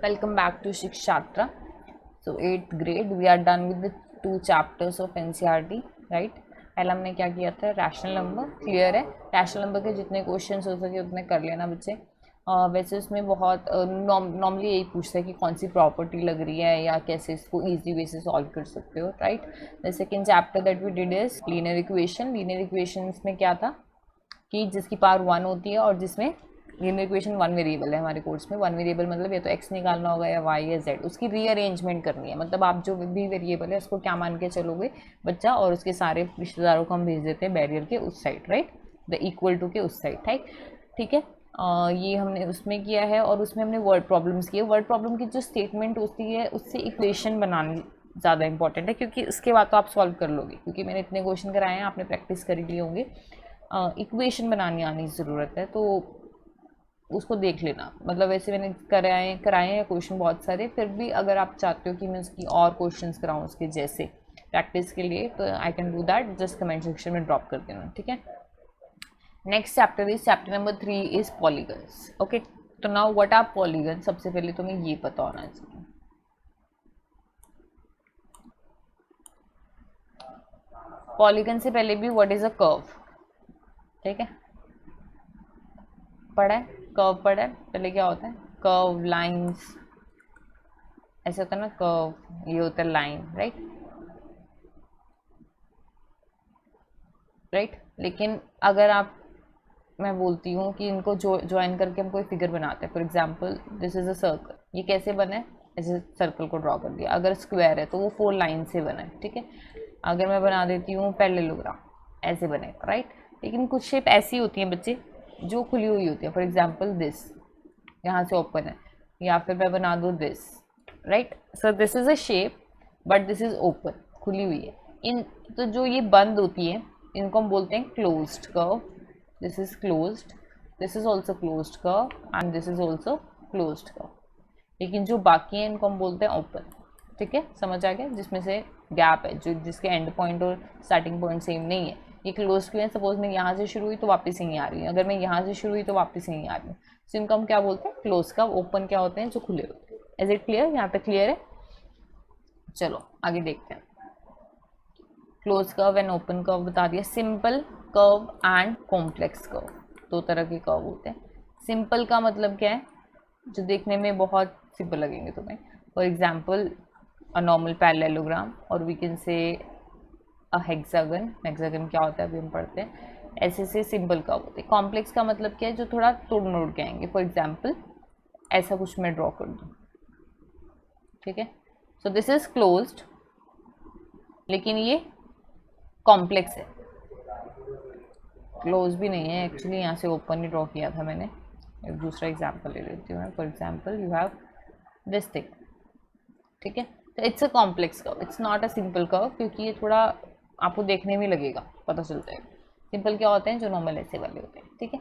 Welcome back to Shikshatra. So 8th grade we are done with the 2 chapters of NCERT, right? पहला हमने क्या किया था, rational number. Clear है, rational number के जितने क्वेश्चन हो सके उतने कर लेना बच्चे. वैसे उसमें बहुत नॉर्मली यही पूछता है कि कौन सी प्रॉपर्टी लग रही है या कैसे इसको इजी वे से सॉल्व कर सकते हो, right. The second chapter that we did is linear equation. Linear equations में क्या था कि जिसकी पावर 1 होती है और जिसमें लीनियर इक्वेशन 1 वेरिएबल है. हमारे कोर्स में 1 वेरिएबल मतलब या तो x निकालना होगा या y या z, उसकी रीअरेंजमेंट करनी है. मतलब आप जो भी वेरिएबल है उसको क्या मान के चलोगे बच्चा, और उसके सारे रिश्तेदारों को हम भेज देते हैं बैरियर के उस side, right, the equal to के उस साइड, राइट. ठीक है, ये हमने उसमें किया है. और उसमें हमने वर्ड प्रॉब्लम्स किए. वर्ड प्रॉब्लम की जो स्टेटमेंट होती है उससे इक्वेशन बनानी ज़्यादा इंपॉर्टेंट है, क्योंकि उसके बाद तो आप सॉल्व कर लोगे, क्योंकि मैंने इतने क्वेश्चन कराए हैं, आपने प्रैक्टिस कर लिए होंगे. इक्वेशन बनानी आनी ज़रूरत है, तो उसको देख लेना. मतलब वैसे मैंने कराए हैं क्वेश्चन बहुत सारे, फिर भी अगर आप चाहते हो कि मैं उसकी और क्वेश्चंस कराऊँ उसके जैसे प्रैक्टिस के लिए, तो I can do that. Just comment section में ड्रॉप कर देना, ठीक है. Next chapter is chapter number 3 is polygons. Okay, तो नाउ व्हाट आर पॉलीगन. सबसे पहले तुम्हें ये पता होना चाहिए. पॉलीगन से पहले भी व्हाट इज अ कर्व, ठीक है, पढ़ा है, कर्व पढ़ा है. पहले क्या होता है, कर्व, लाइंस, ऐसे होता है ना, कर्व, ये होता है लाइन, राइट, राइट. लेकिन अगर आप, मैं बोलती हूँ कि इनको ज्वाइन करके हम कोई फिगर बनाते हैं. For example this is a circle. ये कैसे बना है, ऐसे सर्कल को ड्रॉ कर दिया. अगर स्क्वायर है तो वो 4 लाइन से बना है, ठीक है. अगर मैं बना देती हूँ पैरेललोग्राम, ऐसे बनेगा, राइट. लेकिन कुछ शेप ऐसी होती हैं बच्चे जो खुली हुई होती है. फॉर एग्जाम्पल दिस, यहाँ से ओपन है, या फिर मैं बना दूँ this, right. So this is a shape but this is open, खुली हुई है. इन तो जो ये बंद होती है इनको हम बोलते हैं closed curve. This is closed, this is also closed curve and this is also closed curve. लेकिन जो बाकी हैं इनको हम बोलते हैं ओपन, ठीक है. समझ आ गया, जिसमें से गैप है, जो जिसके एंड पॉइंट और स्टार्टिंग पॉइंट सेम नहीं है. ये क्लोज क्यों है, सपोज मैं यहाँ से शुरू हुई तो वापस यहीं आ रही हूँ, अगर मैं यहाँ से शुरू हुई तो वापस यहीं आ रही हूँ. तो इनको हम क्या बोलते हैं, क्लोज कर्व. ओपन क्या होते हैं, जो खुले होते हैं. इज इट क्लियर, यहाँ पे क्लियर है. चलो आगे देखते हैं. Close curve and open curve बता दिया. Simple curve and complex curve, 2 तरह के कर्व होते हैं. सिंपल का मतलब क्या है, जो देखने में बहुत सिंपल लगेंगे तुम्हें. For example a normal parallelogram, और we can say a hexagon. Hexagon क्या होता है अभी हम पढ़ते हैं. ऐसे से सिंपल कर्व होते हैं. कॉम्प्लेक्स का मतलब क्या है, जो थोड़ा तोड़ मोड़ के आएंगे. फॉर एग्जाम्पल ऐसा कुछ मैं ड्रॉ कर दूँ, ठीक है. सो दिस इज क्लोज्ड, लेकिन ये कॉम्प्लेक्स है. क्लोज भी नहीं है एक्चुअली, यहाँ से ओपन ही ड्रॉ किया था मैंने. एक दूसरा एग्जाम्पल ले लेती हूँ मैं. For example you have this thing, ठीक है. तो it's a complex curve, it's not a simple curve, क्योंकि ये थोड़ा आपको देखने में लगेगा, पता चलता है. सिंपल क्या होते हैं, जो नॉर्मल ऐसे वाले होते हैं, ठीक है.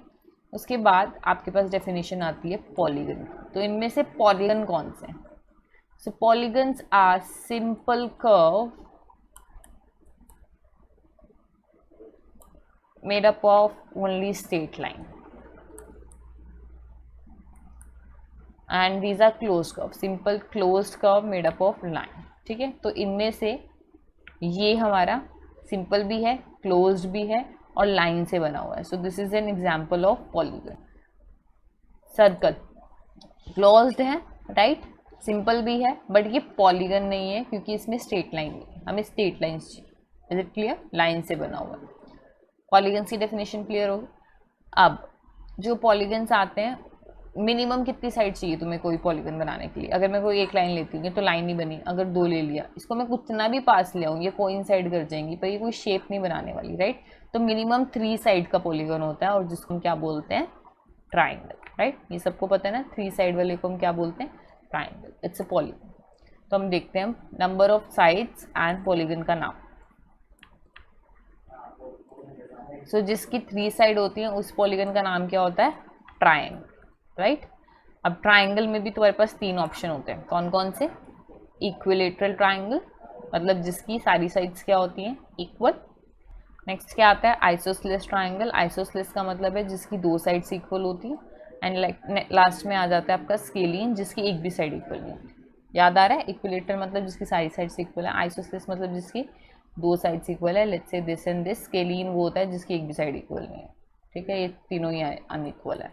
उसके बाद आपके पास डेफिनेशन आती है पॉलीगन. तो इनमें से पॉलीगन कौन से हैं. So polygons are simple curve made up of only straight line and these are closed curve. simple closed curve made up of line, ठीक है. तो इनमें से ये हमारा सिंपल भी है, क्लोज्ड भी है और लाइन से बना हुआ है. सो this is an example of polygon. Circle closed है, राइट, सिंपल भी है, बट ये पॉलीगन नहीं है क्योंकि इसमें स्ट्रेट लाइन नहीं है. हमें स्ट्रेट लाइंस चाहिए. इज इट क्लियर, लाइन से बना हुआ है. पॉलीगन्स की डेफिनेशन क्लियर होगी. अब जो पॉलीगन्स आते हैं, मिनिमम कितनी साइड चाहिए तुम्हें कोई पॉलीगन बनाने के लिए. अगर मैं कोई एक लाइन लेती हूँ तो लाइन नहीं बनी. अगर 2 ले लिया, इसको मैं कितना भी पास ले आऊँ ये कोइंसाइड कर जाएंगी, पर ये कोई शेप नहीं बनाने वाली, राइट. तो मिनिमम 3 साइड का पॉलीगन होता है, और जिसको हम क्या बोलते हैं, ट्राइंगल, राइट. ये सबको पता है ना, 3 साइड वाले को हम क्या बोलते हैं, ट्राइंगल. It's a polygon. तो हम देखते हैं number of sides and polygon का नाम. सो जिसकी 3 साइड होती है उस पॉलीगन का नाम क्या होता है, ट्रायंगल, राइट. अब ट्रायंगल में भी तुम्हारे पास 3 ऑप्शन होते हैं. कौन कौन से, इक्विलेटरल ट्रायंगल, मतलब जिसकी सारी साइड्स क्या होती हैं, इक्वल. नेक्स्ट क्या आता है, आइसोसेलेस ट्रायंगल. आइसोसेलेस का मतलब है जिसकी 2 साइड्स इक्वल होती है. एंड लाइक लास्ट में आ जाता है आपका स्केलियन जिसकी एक भी साइड इक्वल नहीं है। याद आ रहा है? इक्विलेटर मतलब जिसकी सारी साइड्स इक्वल है, आइसोसेलेस मतलब जिसकी दो साइड्स इक्वल है। Let's say this and this. Scalene वो होता है जिसकी एक भी साइड इक्वल नहीं है। ठीक है, ये तीनों ही अनइक्वल है।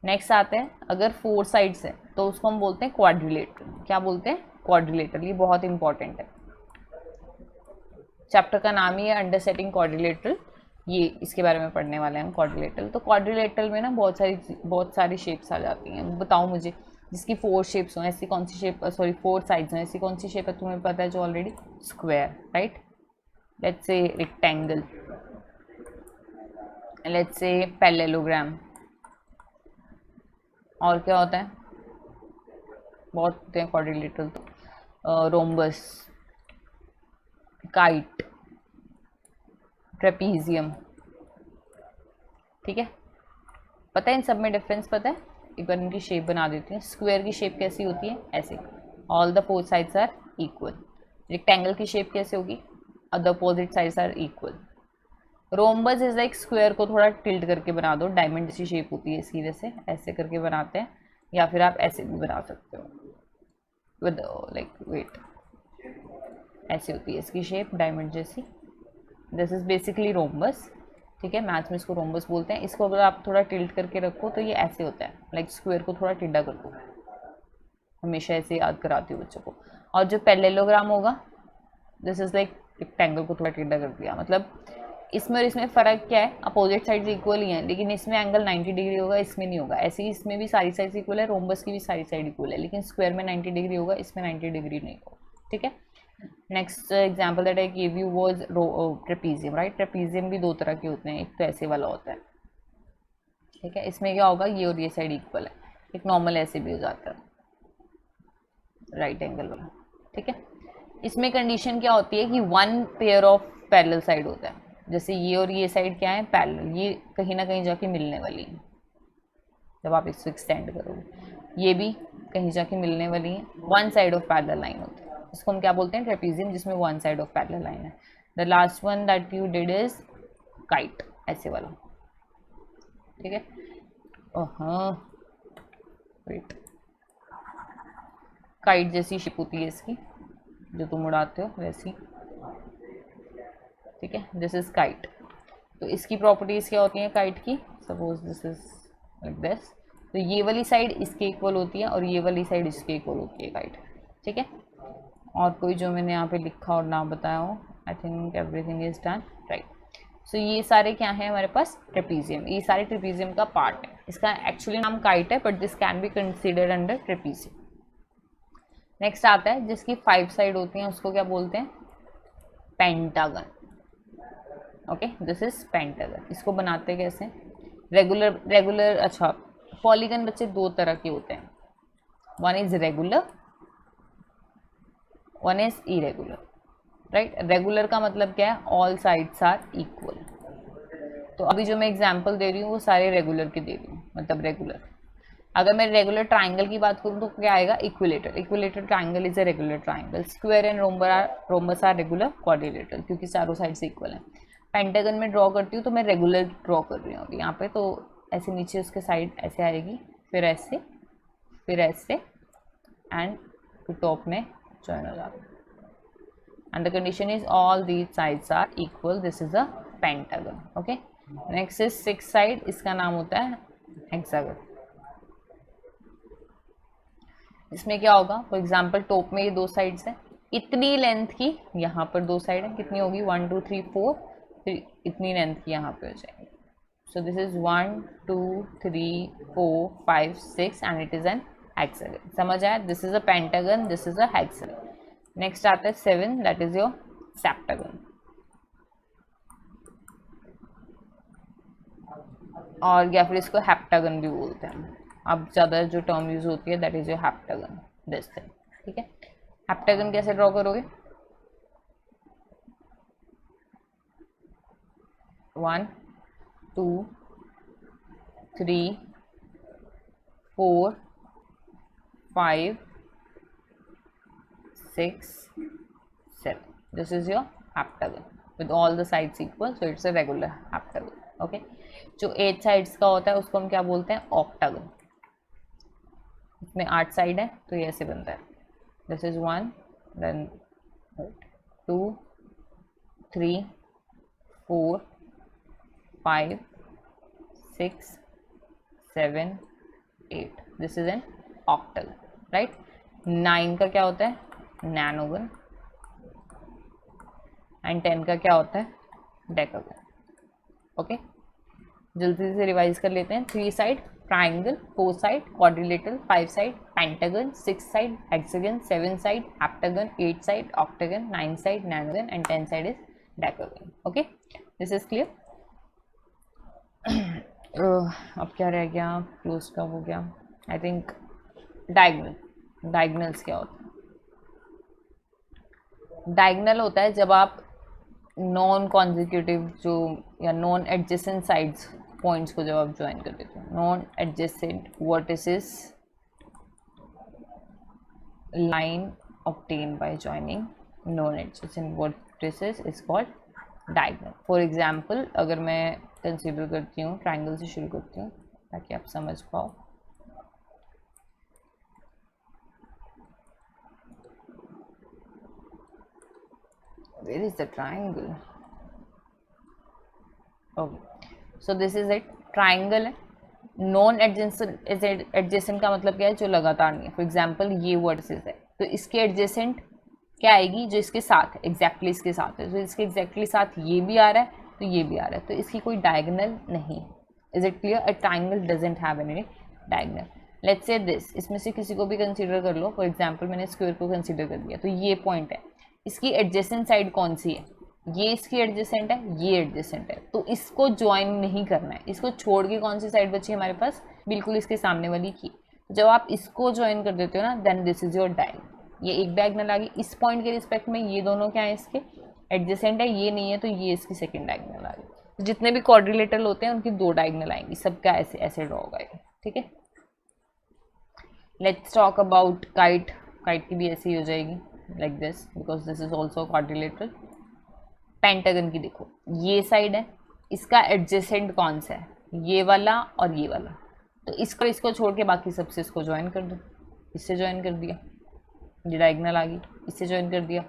नेक्स्ट आते हैं, अगर 4 साइड्स हैं तो उसको हम बोलते हैं क्वाड्रिलेटरल। क्या बोलते हैं? क्वाड्रिलेटरल। ये बहुत इंपॉर्टेंट है, चैप्टर का नाम ही है अंडरस्टैंडिंग क्वाड्रिलेटरल। ये इसके बारे में पढ़ने वाले हैं हम क्वाड्रिलेटरल। तो क्वाड्रिलेटरल में ना बहुत सारी शेप्स आ जाती हैं। बताओ मुझे, जिसकी 4 शेप्स हों, ऐसी कौन सी शेप, सॉरी 4 साइड्स हों, ऐसी कौन सी शेप है? तुम्हें पता है जो already, square, right. Let's say rectangle, let's say parallelogram. और क्या होता है? बहुत होते हैं क्वाड्रिलेटरल तो, रोम्बस, काइट, ट्रेपीजियम। ठीक है, पता है इन सब में डिफरेंस पता है? एक बार इनकी शेप बना देती हूँ। स्क्वायर की शेप कैसी होती है? ऐसे, all the 4 sides are equal. Rectangle की शेप कैसे होगी? The opposite sides are equal. Rhombus is like square को थोड़ा टिल्ट करके बना दो, डायमंड जैसी शेप होती है इसकी, वैसे ऐसे करके बनाते हैं, या फिर आप ऐसे भी बना सकते हो विद लाइक वेट। ऐसी होती है इसकी शेप, डायमंड जैसी। This is basically rhombus. ठीक है, मैथ्स में इसको रोम्बस बोलते हैं। इसको अगर आप थोड़ा टिल्ट करके रखो तो ये ऐसे होता है, लाइक स्क्वायर को थोड़ा टेढ़ा कर दो। हमेशा ऐसे याद कराती हूँ बच्चों को। और जो पैरेललोग्राम होगा, दिस इज लाइक रेक्टेंगल को थोड़ा टेढ़ा कर दिया। मतलब इसमें और इसमें फ़र्क क्या है? अपोजिट साइड्स इक्वल ही हैं, लेकिन इसमें एंगल 90 डिग्री होगा, इसमें नहीं होगा। ऐसे ही इसमें भी सारी साइड्स इक्वल है, रोम्बस की भी सारी साइड इक्वल है, लेकिन स्क्वायर में 90 डिग्री होगा, इसमें 90 डिग्री नहीं होगा। ठीक है, next example that I give you was trapezium, right. Trapezium भी 2 तरह के होते हैं, एक तो ऐसे वाला होता है। ठीक है, इसमें क्या होगा? ये और ये साइड इक्वल है। एक नॉर्मल ऐसे भी हो जाता है, राइट एंगल वाला। ठीक है, इसमें कंडीशन क्या होती है कि 1 पेयर ऑफ पैरेलल साइड होता है। जैसे ये और ये साइड क्या है? पैरेलल। ये कहीं ना कहीं जाके मिलने वाली है जब आप इसको एक्सटेंड करोगे। ये भी कहीं जाके मिलने वाली है, 1 साइड ऑफ पैरेलल लाइन होती है। इसको हम क्या बोलते हैं? ट्रेपीजियम, जिसमें 1 साइड ऑफ पैरेलल लाइन है। The last one that you did is kite, ऐसे वाला। ठीक है, हाँ वेट, काइट जैसी शेप होती है इसकी, जो तुम उड़ाते हो वैसी। ठीक है, दिस इज काइट। तो इसकी प्रॉपर्टीज क्या होती हैं काइट की? Suppose this is like this, तो ये वाली साइड इसके इक्वल होती है और ये वाली साइड इसके इक्वल होती है काइट। ठीक है, और कोई जो मैंने यहाँ पे लिखा और नाम बताया हो? I think everything is done, right. So ये सारे क्या है हमारे पास? ट्रेपीजियम। ये सारे ट्रेपीजियम का पार्ट है। इसका एक्चुअली नाम काइट है, but this can be considered under trapezium. Next आता है जिसकी 5 साइड होती हैं, उसको क्या बोलते हैं? Pentagon. Okay, this is pentagon. इसको बनाते कैसे? रेगुलर अच्छा, पॉलीगन बच्चे 2 तरह के होते हैं, one is regular, one is irregular, right. Regular का मतलब क्या है? All sides are equal. तो अभी जो मैं एग्जांपल दे रही हूँ वो सारे रेगुलर के दे रही हूँ, मतलब रेगुलर। अगर मैं रेगुलर ट्राइंगल की बात करूँ तो क्या आएगा? Equilateral. Equilateral triangle is a regular triangle. Square and rhombus are regular quadrilateral, क्योंकि चारों साइड से इक्वल है। पेंटागन में ड्रॉ करती हूँ तो मैं रेगुलर ड्रॉ कर रही हूँ अभी यहाँ पे। तो ऐसे नीचे उसके साइड ऐसे आएगी, फिर ऐसे, फिर ऐसे, एंड फिर टॉप में ज्वाइन हो जाता है। And the condition is all these sides are equal. This is a pentagon. Okay. Next is 6 side. इसका नाम होता है hexagon. इसमें क्या होगा? फॉर एग्जाम्पल टॉप में ये 2 साइड्स हैं, इतनी लेंथ की यहाँ पर 2 साइड है, कितनी होगी? 1 2 3 4, फिर इतनी लेंथ की यहाँ पे हो जाएगी। सो this is 1 2 3 4 5 6 and it is an hexagon. समझ आया? This is a pentagon, this is a hexagon. Next आता है 7, दैट इज योर सेप्टागन। और या फिर इसको हेप्टागन भी बोलते हैं। अब ज़्यादा जो टर्म यूज होती है that is your heptagon, this thing. ठीक है, हेप्टागन कैसे ड्रॉ करोगे? 1 2 3 4 5 6 7. This is your heptagon with all the sides equal, so it's a regular heptagon. Okay. जो 8 साइड्स का होता है उसको हम क्या बोलते हैं, ऑक्टागन। इसमें 8 साइड है तो ये ऐसे बनता है, this is 1 then 2 3 4 5 6 7 8, this is an octagon, right. 9 का क्या होता है, नैनोगन, एंड 10 का क्या होता है, डेकागन। ओके, जल्दी से रिवाइज कर लेते हैं। 3 side triangle, 4 side quadrilateral, 5 side pentagon, 6 side hexagon, 7 side heptagon, 8 side octagon, 9 side nonagon and 10 side is decagon. Okay, this is clear. अब क्या रह गया, क्लोज का हो गया। आई थिंक डायगोनल, डायगोनल्स क्या होता है, डायगोनल होता है जब आप नॉन कॉन्जिक्यूटिव जो या नॉन एडजेसेंट साइड्स पॉइंट्स को जब आप ज्वाइन कर देते हो, non adjacent vertices line obtained by joining known adjacent vertices is called diagonal. For example, अगर मैं कंसीडर करती हूँ, ट्राइंगल से शुरू करती हूँ ताकि आप समझ पाओ। Where is the triangle? Okay, so this is it. Triangle है, नॉन एडजेसेंट का मतलब क्या है, जो लगातार नहीं है। फॉर एग्जाम्पल ये वर्टिसेस है तो इसके एडजेसेंट क्या आएगी, जो इसके साथ है, एग्जैक्टली इसके साथ है, तो इसके एग्जैक्टली साथ ये भी आ रहा है तो ये भी आ रहा है, तो इसकी कोई डायगोनल नहीं है। Is it clear? A triangle doesn't have any diagonal. Let's say this, इसमें से किसी को भी कंसीडर कर लो। फॉर एग्जाम्पल मैंने स्क्वायर को कंसीडर कर लिया, तो ये पॉइंट है, इसकी एडजेसेंट साइड कौन सी है, ये इसकी एडजेसेंट है, ये एडजेसेंट है, तो इसको ज्वाइन नहीं करना है। इसको छोड़ के कौन सी साइड बची हमारे पास, बिल्कुल इसके सामने वाली की। जब आप इसको ज्वाइन कर देते हो ना, then this is your diagonal. ये एक डायगोनल आ गई। इस पॉइंट के रिस्पेक्ट में ये दोनों क्या है, इसके एडजेसेंट है, ये नहीं है तो ये इसकी सेकंड डायगोनल आ गई। तो जितने भी क्वाड्रिलेटरल होते हैं उनकी 2 डायगोनल आएंगी, सबका ऐसे ऐसे ड्रॉ होगा, ठीक है। Let's talk about kite. Kite की भी ऐसी ही हो जाएगी, like this, because this is also quadrilateral. Pentagon की देखो, ये साइड है, इसका एडजेसेंट कौन सा है, ये वाला और ये वाला, तो इसको छोड़ के बाकी सबसे इसको ज्वाइन कर दो। इससे ज्वाइन कर दिया, ये डायगोनल आ गई। इससे ज्वाइन कर दिया,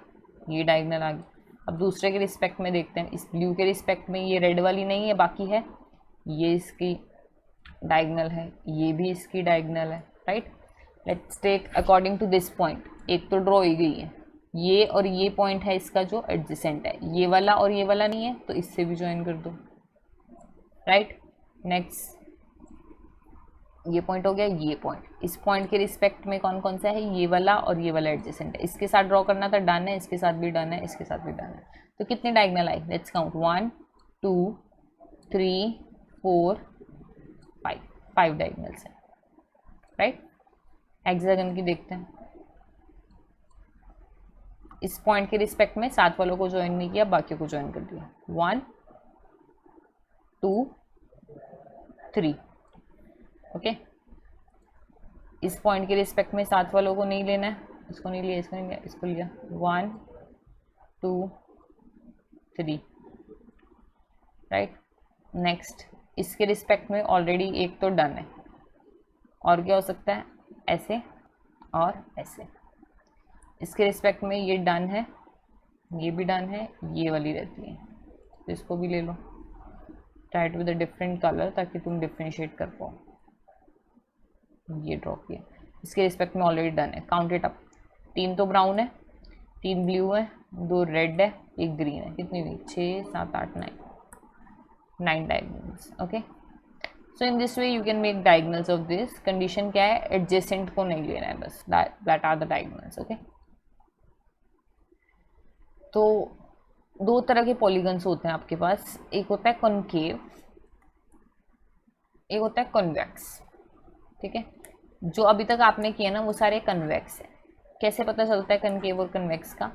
ये डायगोनल आ गई। अब दूसरे के रिस्पेक्ट में देखते हैं, इस ब्लू के रिस्पेक्ट में ये रेड वाली नहीं है, बाकी है, ये इसकी डायगोनल है, ये भी इसकी डायगोनल है, right. Let's take according to this point, एक तो ड्रॉ ही गई है, ये और ये पॉइंट है इसका जो एडजेसेंट है, ये वाला और ये वाला नहीं है, तो इससे भी ज्वाइन कर दो, राइट। नेक्स्ट ये पॉइंट हो गया, ये पॉइंट, इस पॉइंट के रिस्पेक्ट में कौन कौन सा है, ये वाला और ये वाला एडजेसेंट है, इसके साथ ड्रॉ करना था, डन है, इसके साथ भी डन है, इसके साथ भी डन है। तो कितने डायगोनल आए, लेट्स काउंट, 1 2 3 4 5 डायगोनल्स है, राइट। हेक्सागन की देखते हैं, इस पॉइंट के रिस्पेक्ट में साथ वालों को ज्वाइन नहीं किया, बाकियों को ज्वाइन कर दिया, 1 2 3, ओके। इस पॉइंट के रिस्पेक्ट में साथ वालों को नहीं लेना है, इसको नहीं लिया, इसको नहीं लिया, इसको लिया, 1 2 3, राइट। नेक्स्ट इसके रिस्पेक्ट में ऑलरेडी एक तो डन है, और क्या हो सकता है, ऐसे और ऐसे। इसके रिस्पेक्ट में ये डन है, ये भी डन है, ये वाली रहती है, तो इसको भी ले लो, right, with a different colour ताकि तुम डिफ्रेंशिएट कर पाओ। ये ड्रॉ किया, इसके रिस्पेक्ट में ऑलरेडी डन है, काउंट इट अप। 3 तो ब्राउन है, 3 ब्लू है, 2 रेड है, 1 ग्रीन है, कितनी हुई, 6 7 8 9 diagonals, okay. So in this way you can make diagonals of this. Condition क्या है, एडजेसेंट को नहीं लेना है बस, that are the diagonals, okay. तो 2 तरह के पॉलीगन्स होते हैं आपके पास, एक होता है कॉनकेव, एक होता है कॉन्वेक्स, ठीक है। जो अभी तक आपने किया ना वो सारे कन्वेक्स है। कैसे पता चलता है कनकेव और कन्वेक्स का,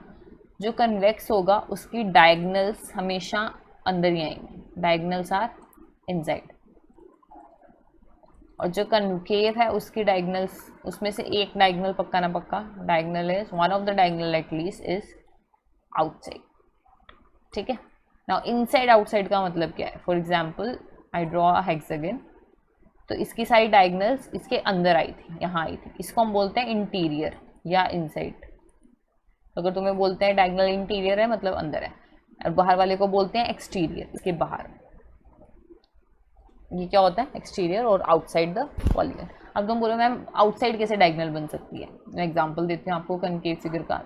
जो कन्वेक्स होगा उसकी डायगोनल्स हमेशा अंदर ही आएंगी, डायगोनल्स आर इनसाइड, और जो कनकेव है उसकी डायगोनल्स, उसमें से एक डायगोनल पक्का ना पक्का, diagonal is one of the diagonal at least is outside, ठीक है। नाउ इनसाइड आउटसाइड का मतलब क्या है, for example I draw a hexagon, तो इसकी सारी डायगनल्स इसके अंदर आई थी, यहाँ आई थी, इसको हम बोलते हैं इंटीरियर या इनसाइड। तो अगर तुम्हें बोलते हैं डायगनल इंटीरियर है मतलब अंदर है, और बाहर वाले को बोलते हैं एक्सटीरियर, इसके बाहर। ये क्या होता है? एक्सटीरियर और आउटसाइड द पॉलीगन। अब तुम बोलो मैम आउटसाइड कैसे डायगनल बन सकती है? मैं एग्जांपल देती हूँ आपको कनकेव फिगर का।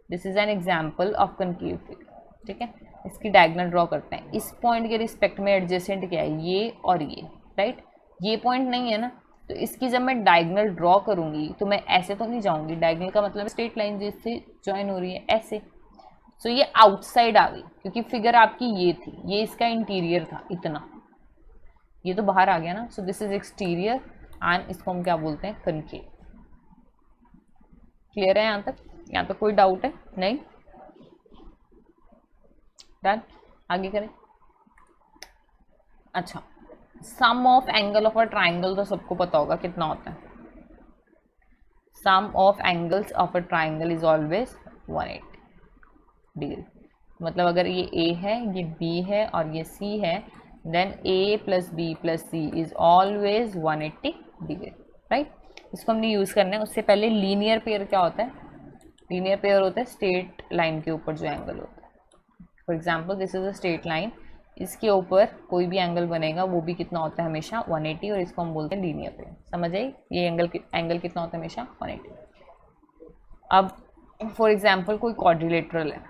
This is an example of concave figure, ठीक है। इसकी डायगनल ड्रॉ करते हैं। इस पॉइंट के रिस्पेक्ट में एडजेसेंट क्या है? ये और ये, राइट। ये पॉइंट नहीं है ना, तो इसकी जब मैं डायगनल ड्रॉ करूंगी तो मैं ऐसे तो नहीं जाऊंगी। डायगनल का मतलब स्ट्रेट लाइन जिससे ज्वाइन हो रही है, ऐसे। सो ये आउटसाइड आ गई क्योंकि फिगर आपकी ये थी, ये इसका इंटीरियर था इतना, ये तो बाहर आ गया ना। सो दिस इज एक्सटीरियर एंड इसको हम क्या बोलते हैं? कनकेव। क्लियर है यहाँ तक? यहाँ तक कोई डाउट है? नहीं? डन। आगे करें। अच्छा, sum of angle of a triangle तो सबको पता होगा कितना होता है। Sum of angles of a triangle is always 180 degree. मतलब अगर ये A है, ये B है और ये C है, then A plus B plus C is always 180 degree, right. इसको हमने यूज़ करना है। उससे पहले लीनियर पेयर क्या होता है? लीनियर पेयर होता है स्ट्रेट लाइन के ऊपर जो एंगल होता है। For example this is a straight line, इसके ऊपर कोई भी एंगल बनेगा वो भी कितना होता है? हमेशा 180, और इसको हम बोलते हैं लीनियर पेयर। समझ आई? ये एंगल कितना होता है? हमेशा 180। अब फॉर एग्जाम्पल कोई क्वाड्रिलेटरल है,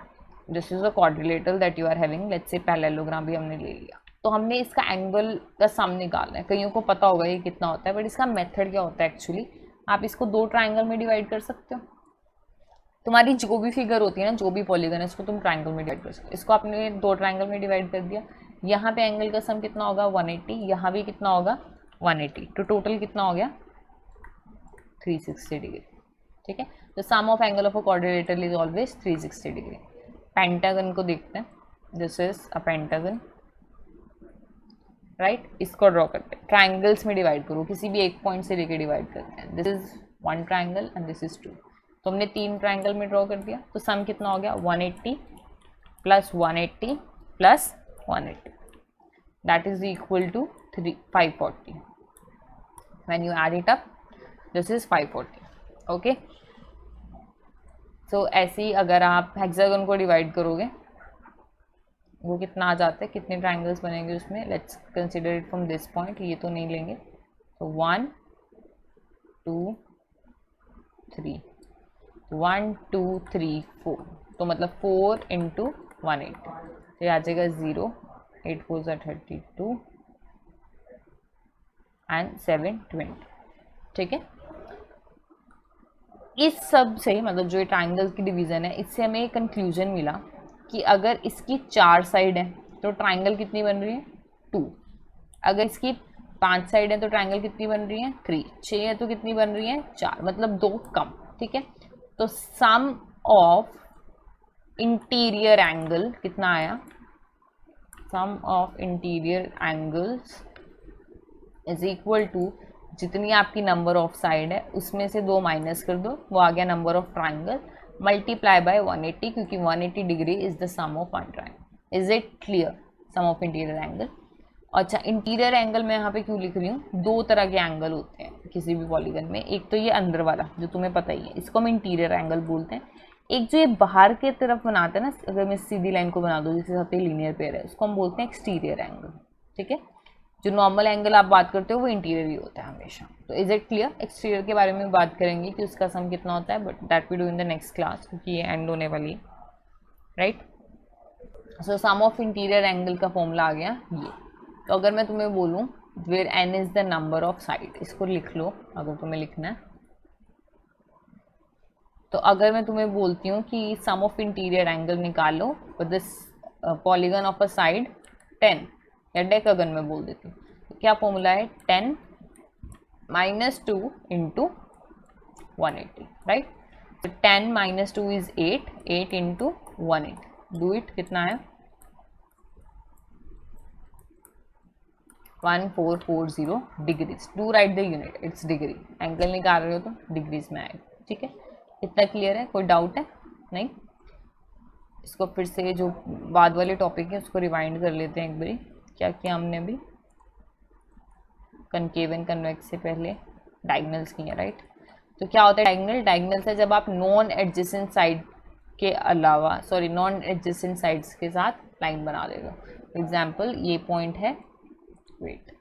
this is a quadrilateral that you are having, let's say parallelogram भी हमने ले लिया, तो हमने इसका एंगल का सम निकालना है। कईयों को पता होगा ये कितना होता है, बट इसका मेथड क्या होता है एक्चुअली? आप इसको दो ट्राइंगल में डिवाइड कर सकते हो। तुम्हारी जो भी फिगर होती है ना, जो भी पॉलीगन है, इसको तुम ट्राइंगल में डिवाइड कर सकते हो। इसको आपने दो ट्राइंगल में डिवाइड कर दिया। यहाँ पे एंगल का सम कितना होगा? 180। यहाँ भी कितना होगा? 180। तो टोटल कितना हो गया? 360 डिग्री, ठीक है। तो sum of angle of a quadrilateral is always 360 degree. Pentagon को देखते हैं। This is a pentagon, right. इसको ड्रॉ करते हैं। ट्राइंगल्स में डिवाइड करो, किसी भी एक पॉइंट से लेके डिवाइड करते हैं। This is one triangle and this is two. तो हमने तीन ट्राइंगल में ड्रॉ कर दिया, तो सम कितना हो गया? 180 plus 180 plus 180, that is equal to 540। When you add it up, this is 540, okay. So ऐसे ही अगर आप हेक्सागन को डिवाइड करोगे, वो कितना आ जाता है? कितने ट्राइंगल्स बनेंगे उसमें? Let's consider it from this point, ये तो नहीं लेंगे। तो 1 2 3, 1 2 3 4, तो मतलब 4 इंटू 180, तो ये आ जाएगा 0, 8 4 32 एंड 7 20, ठीक है। इस सब से मतलब जो ट्राइंगल की डिवीजन है, इससे हमें एक कंक्लूजन मिला कि अगर इसकी 4 साइड है तो ट्राइंगल कितनी बन रही है? 2। अगर इसकी 5 साइड है तो ट्राइंगल कितनी बन रही है? 3। 6 है तो कितनी बन रही है? 4, मतलब 2 कम, ठीक है। तो सम ऑफ इंटीरियर एंगल कितना आया? Sum of interior angles is equal to, जितनी आपकी नंबर ऑफ साइड है उसमें से 2 माइनस कर दो, वो आ गया number of triangle, multiply by 180, क्योंकि 180 degree is the sum of one triangle. Is it clear? Sum of interior angle. अच्छा, इंटीरियर एंगल मैं यहाँ पे क्यों लिख रही हूँ? दो तरह के एंगल होते हैं किसी भी पॉलीगन में। एक तो ये अंदर वाला जो तुम्हें पता ही है, इसको हम इंटीरियर एंगल बोलते हैं। एक जो ये बाहर के तरफ बनाते हैं ना, अगर मैं सीधी लाइन को बना दूँ जिसके साथ लीनियर पेयर है, उसको हम बोलते हैं एक्सटीरियर एंगल, ठीक है। जो नॉर्मल एंगल आप बात करते हो वो इंटीरियर ही होता है हमेशा। तो इज इट क्लियर? एक्सटीरियर के बारे में बात करेंगे कि उसका सम कितना होता है, but that we do in the next class, क्योंकि ये एंड होने वाली है, right. So sum of interior angle का फॉर्मूला आ गया ये। तो अगर मैं तुम्हें बोलूँ where n is the number of side, इसको लिख लो अगर तुम्हें लिखना है। तो अगर मैं तुम्हें बोलती हूँ कि सम ऑफ इंटीरियर एंगल निकालो with this polygon of a side 10, या डेकागन में बोल देती हूँ, तो क्या फॉर्मूला है? 10 माइनस 2 इंटू 180, राइट। तो 10 minus 2 is 8, 8 into 180, do it, कितना है? 1440 degrees. Do right the unit, it's degree. Angle निकाल रहे हो तो डिग्रीज में आएगा, ठीक है। इतना क्लियर है? कोई डाउट है? नहीं? इसको फिर से जो बाद वाले टॉपिक है उसको रिवाइंड कर लेते हैं एक बारी। क्या किया हमने अभी, कनकेव एंड कन्वेक्स से पहले डायगनल्स किए, राइट। तो क्या होता है डायगनल, डायगनल से जब आप नॉन एडजेसेंट साइड के अलावा, सॉरी नॉन एडजेसेंट साइड्स के साथ लाइन बना देगा। एग्जाम्पल, ये पॉइंट है, वेट,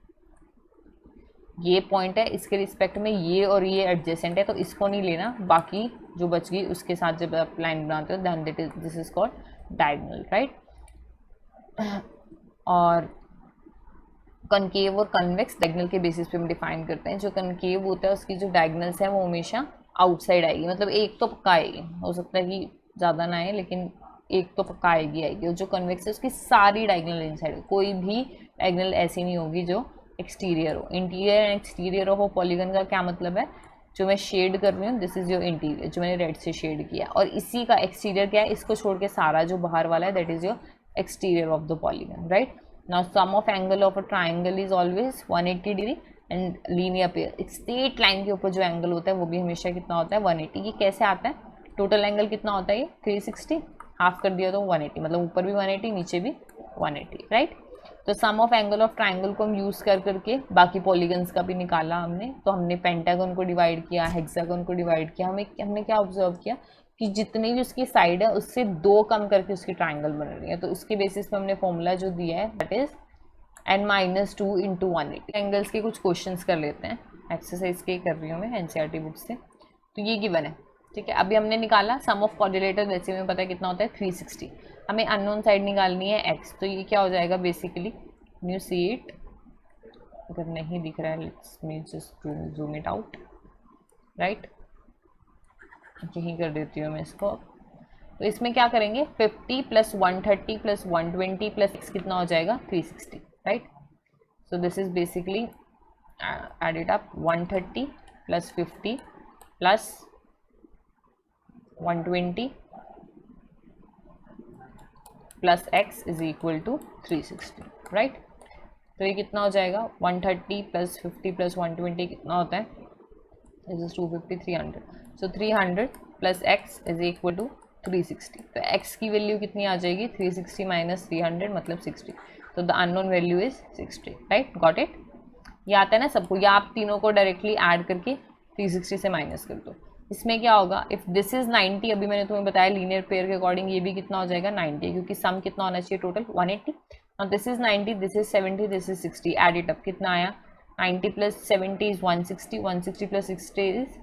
ये पॉइंट है, इसके रिस्पेक्ट में ये और ये एडजेसेंट है, तो इसको नहीं लेना, बाकी जो बच गई उसके साथ जब आप लाइन बनाते हो then this is called diagonal, right. और कनकेव और कन्वेक्स डायगोनल के बेसिस पे हम डिफाइन करते हैं। जो कनकेव होता है उसकी जो डायगोनल्स है वो हमेशा आउटसाइड आएगी, मतलब एक तो पक्का आएगी, हो सकता है कि ज़्यादा ना आए लेकिन एक तो पक्का आएगी। और जो कन्वेक्स है उसकी सारी डायगोनल इनसाइड, कोई भी डायगोनल ऐसी नहीं होगी जो एक्सटीरियर हो। Interior and exterior of polygon का क्या मतलब है, जो मैं शेड कर रही हूँ दिस इज योर इंटीरियर, जो मैंने रेड से शेड किया, और इसी का एक्सटीरियर क्या है, इसको छोड़ के सारा जो बाहर वाला है that is your exterior of the polygon, right. Now sum of angle of a triangle is always 180 degree and linear pair, एक स्ट्रेट लाइन के ऊपर जो एंगल होता है वो भी हमेशा कितना होता है 180। ये कैसे आता है, टोटल एंगल कितना होता है ये 360, हाफ कर दिया तो 180, मतलब ऊपर भी 180 नीचे भी 180, राइट। तो sum of angle of triangle को हम यूज़ कर करके बाकी पॉलीगन्स का भी निकाला हमने। तो हमने पेंटागन को डिवाइड किया, हेक्सागन को डिवाइड किया, हमने क्या ऑब्जर्व किया कि जितनी भी उसकी साइड है उससे 2 कम करके उसकी ट्राइंगल बन रही है। तो उसके बेसिस पे हमने फॉर्मूला जो दिया है दैट इज n-2 × 180। एंगल्स के कुछ क्वेश्चंस कर लेते हैं, एक्सरसाइज के कर रही हूँ मैं एनसीईआरटी बुक से। तो ये गिवन है, ठीक है। अभी हमने निकाला सम ऑफ क्वाड्रिलेटरल, वैसे में पता है कितना होता है 360। हमें अननोन साइड निकालनी है x, तो ये क्या हो जाएगा बेसिकली, न्यू सी इट, अगर नहीं दिख रहा है let's me just zoom it out, right. यहीं कर देती हूँ मैं इसको। तो इसमें क्या करेंगे 50 + 130 + 120 + x कितना हो जाएगा 360, right. So this is basically add it up 130 + 50 + 120 + x is equal to 360, right. तो ये कितना हो जाएगा 130 + 50 + 120 कितना होता है, this is 250, 300। So 300 + x is equal to 360। तो x की वैल्यू कितनी आ जाएगी 360 - 300 मतलब 60। तो the unknown value is 60, right, got it. ये आता है ना सबको, या आप तीनों को डायरेक्टली ऐड करके 360 से माइनस कर दो। इसमें क्या होगा, इफ़ दिस इज 90, अभी मैंने तुम्हें बताया लीनियर पेयर के अकॉर्डिंग ये भी कितना हो जाएगा 90, क्योंकि सम कितना होना चाहिए टोटल 180। और this is 90, this is 70, this is 60, add it up कितना आया 90 + 70 इज 160, 160 + 60 इज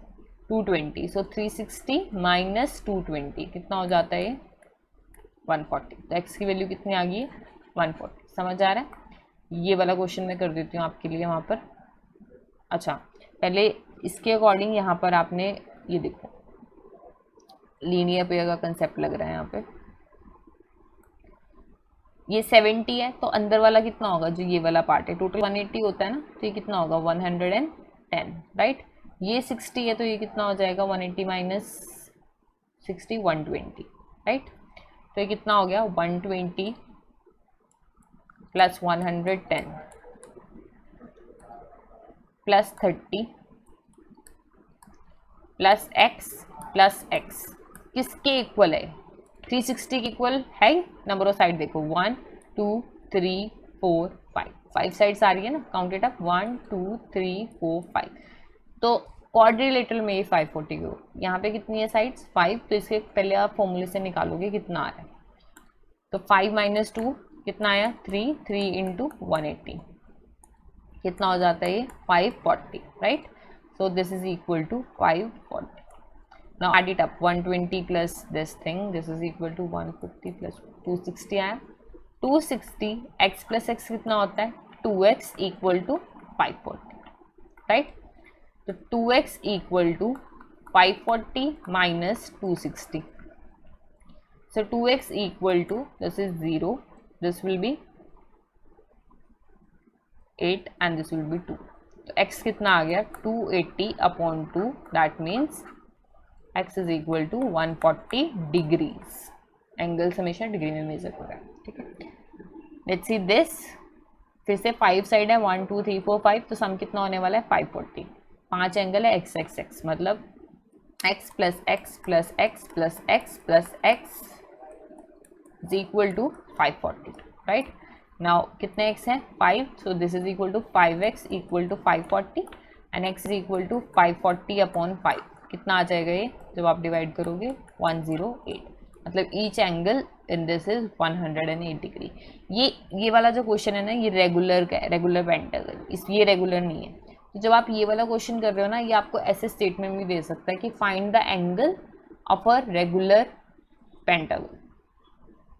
220। सो 360 - 220 कितना हो जाता है 140। तो x की वैल्यू कितनी आ गई है 140। समझ आ रहा है। ये वाला क्वेश्चन मैं कर देती हूँ आपके लिए वहाँ पर। अच्छा, पहले इसके अकॉर्डिंग यहाँ पर आपने ये देखो लीनियर पेयर का कंसेप्ट लग रहा है यहाँ पे। ये 70 है तो अंदर वाला कितना होगा, जो ये वाला पार्ट है, टोटल 180 होता है ना, तो ये कितना होगा 110, राइट। ये 60 है तो ये कितना हो जाएगा 180 - 60 120, राइट। तो ये कितना हो गया 120 + 110 + 30 + x किसके इक्वल है 360 के इक्वल है। नंबर ऑफ साइड देखो 1 2 3 4 5 साइड्स आ रही है ना, काउंट इट अप 1 2 3 4 5। तो क्वाड्रिलेटरल में ये 540 की, यहाँ पे कितनी है साइड्स 5, तो इसके पहले आप फॉर्मूले से निकालोगे कितना आ रहा है। तो 5 - 2 कितना आया 3, 3 × 180 कितना हो जाता है ये 540, right. So this is equal to 540। Now add it up 120 plus this thing, this is equal to 150 plus 260 आया 260, x plus x कितना होता है 2x equal to 540, right। तो 2x equal to 540 minus 260, so 2x equal to this is 0, this will be 8 and this will be 2। तो x कितना आ गया 280/2, that means x is equal to 140 degrees. Angles हमेशा degree में measure हो रहा है, ठीक है। लेट्स सी दिस, फिर से 5 साइड है 1 2 3 4 5, तो सम कितना होने वाला है 540। 5 एंगल है x x x, मतलब x + x + x + x + x is equal to 540, right. Now कितने x हैं 5, so this is equal to 5x equal to 540 and x is equal to 540 upon 5। कितना आ जाएगा ये जब आप डिवाइड करोगे 108, मतलब each angle in this is 108 degree. ये वाला जो क्वेश्चन है ना ये रेगुलर का है, रेगुलर पेंटागन, इस ये रेगुलर नहीं है। तो जब आप ये वाला क्वेश्चन कर रहे हो ना ये आपको ऐसे स्टेटमेंट भी दे सकता है कि find the angle of a regular pentagon.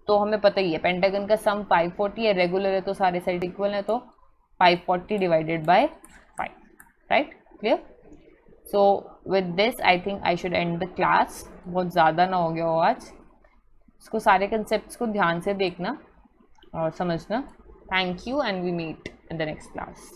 तो हमें पता ही है पेंटागन का सम 540 है, रेगुलर है तो सारे साइड इक्वल है, तो 540 divided by 5, right? Clear? So with this I think I should and the class. बहुत ज़्यादा ना हो गया हो आज, इसको सारे कंसेप्ट्स को ध्यान से देखना और समझना। Thank you and we meet in the next class.